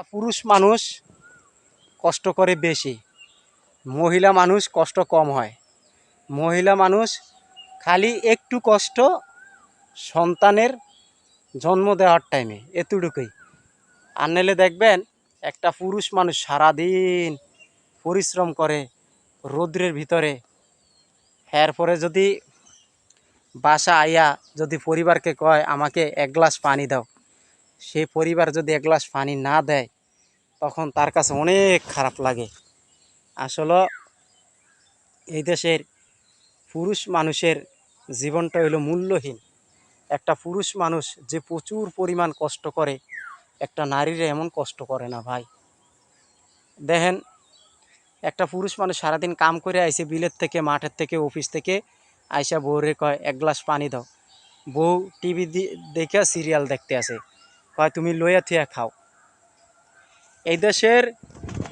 পুরুষ মানুষ কষ্ট করে বেশি, মহিলা মানুষ কষ্ট কম হয়। মহিলা মানুষ খালি একটু কষ্ট সন্তানের জন্ম দেওয়ার টাইমে, এতটুকুই। আর নাহলে দেখবেন একটা পুরুষ মানুষ সারাদিন পরিশ্রম করে রৌদ্রের ভিতরে, এরপরে যদি বাসা আইয়া যদি পরিবারকে কয় আমাকে এক গ্লাস পানি দাও, সেই পরিবার যদি এক গ্লাস পানি না দেয় তখন তার কাছে অনেক খারাপ লাগে। আসলে এই দেশের পুরুষ মানুষের জীবনটা হলো মূল্যহীন। একটা পুরুষ মানুষ যে প্রচুর পরিমাণ কষ্ট করে, একটা নারীরা এমন কষ্ট করে না ভাই। দেখেন, একটা পুরুষ মানুষ সারাদিন কাম করে আইসে বিলের থেকে, মাঠের থেকে, অফিস থেকে আইসা বউরে কয় এক গ্লাস পানি দাও। বউ টিভি দেখে সিরিয়াল দেখতে আসে, কয় তুমি লইয়া থুয়া খাও। এই দেশের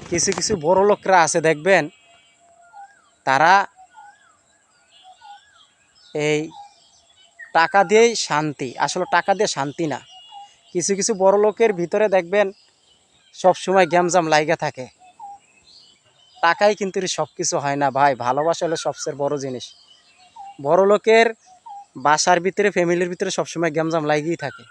কিছু কিছু বড় লোকরা আছে, দেখবেন তারা এই টাকা দিয়েই শান্তি, আসলে টাকা দিয়ে শান্তি না। কিছু কিছু বড় লোকের ভিতরে দেখবেন সবসময় গ্যামজাম লাইগা থাকে। টাকাই কিন্তু সব কিছু হয় না ভাই, ভালোবাসা হলো সবচেয়ে বড় জিনিস। বড় লোকের বাসার ভিতরে, ফ্যামিলির ভিতরে সবসময় গ্যামজাম লাগিয়েই থাকে।